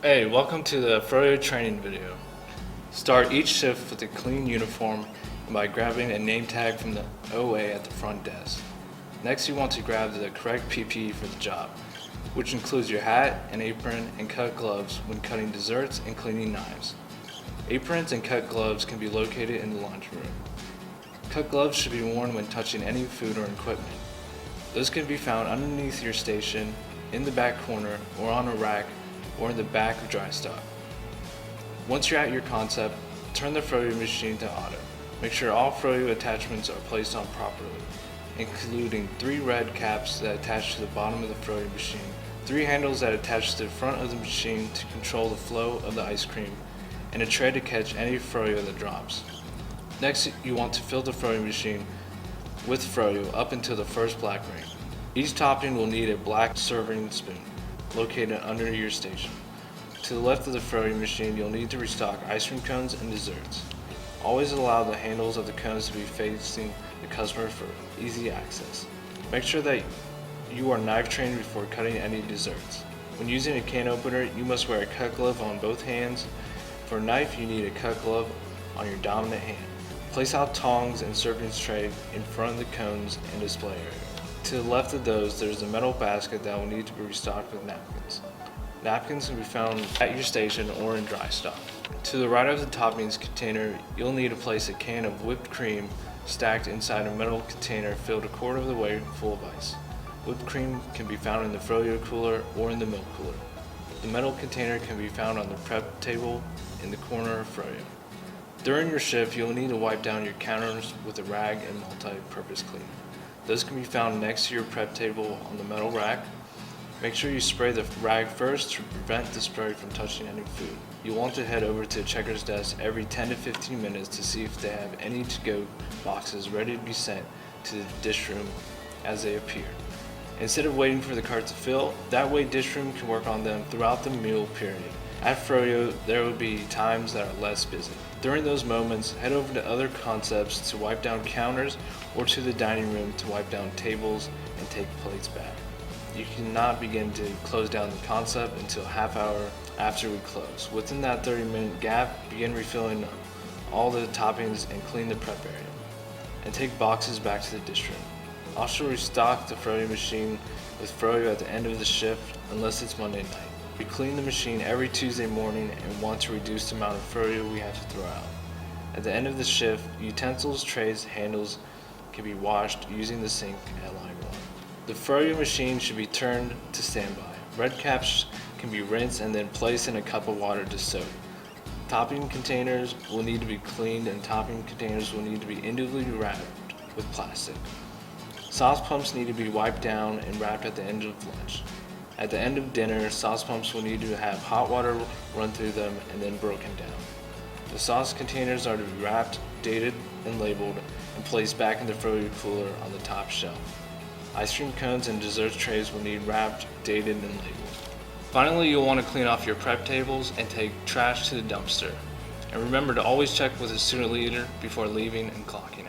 Hey, welcome to the Froyo training video. Start each shift with a clean uniform and by grabbing a name tag from the OA at the front desk. Next, you want to grab the correct PPE for the job, which includes your hat, an apron, and cut gloves when cutting desserts and cleaning knives. Aprons and cut gloves can be located in the lunchroom. Cut gloves should be worn when touching any food or equipment. Those can be found underneath your station, in the back corner, or on a rack, or in the back of dry stock. Once you're at your concept, turn the Froyo machine to auto. Make sure all Froyo attachments are placed on properly, including 3 red caps that attach to the bottom of the Froyo machine, 3 handles that attach to the front of the machine to control the flow of the ice cream, and a tray to catch any Froyo that drops. Next, you want to fill the Froyo machine with Froyo up until the first black ring. Each topping will need a black serving spoon located under your station. To the left of the Froyo machine, you'll need to restock ice cream cones and desserts. Always allow the handles of the cones to be facing the customer for easy access. Make sure that you are knife trained before cutting any desserts. When using a can opener, you must wear a cut glove on both hands. For a knife, you need a cut glove on your dominant hand. Place out tongs and serving tray in front of the cones and display area. To the left of those, there's a metal basket that will need to be restocked with napkins. Napkins can be found at your station or in dry stock. To the right of the toppings container, you'll need to place a can of whipped cream stacked inside a metal container filled a quarter of the way full of ice. Whipped cream can be found in the Froyo cooler or in the milk cooler. The metal container can be found on the prep table in the corner of Froyo. During your shift, you'll need to wipe down your counters with a rag and multi-purpose cleaner. Those can be found next to your prep table on the metal rack. Make sure you spray the rag first to prevent the spray from touching any food. You'll want to head over to the checker's desk every 10 to 15 minutes to see if they have any to-go boxes ready to be sent to the dish room as they appear. Instead of waiting for the cart to fill, that way dish room can work on them throughout the meal period. At Froyo, there will be times that are less busy. During those moments, head over to other concepts to wipe down counters or to the dining room to wipe down tables and take plates back. You cannot begin to close down the concept until a half hour after we close. Within that 30-minute gap, begin refilling all the toppings and clean the prep area. And take boxes back to the dish room. Also restock the Froyo machine with Froyo at the end of the shift unless it's Monday night. We clean the machine every Tuesday morning and want to reduce the amount of Froyo we have to throw out. At the end of the shift, utensils, trays, handles can be washed using the sink at line 1. The Froyo machine should be turned to standby. Red caps can be rinsed and then placed in a cup of water to soak. Topping containers will need to be cleaned and topping containers will need to be individually wrapped with plastic. Sauce pumps need to be wiped down and wrapped at the end of lunch. At the end of dinner, sauce pumps will need to have hot water run through them and then broken down. The sauce containers are to be wrapped, dated, and labeled, and placed back in the Froyo cooler on the top shelf. Ice cream cones and dessert trays will need wrapped, dated, and labeled. Finally, you'll want to clean off your prep tables and take trash to the dumpster. And remember to always check with a student leader before leaving and clocking out.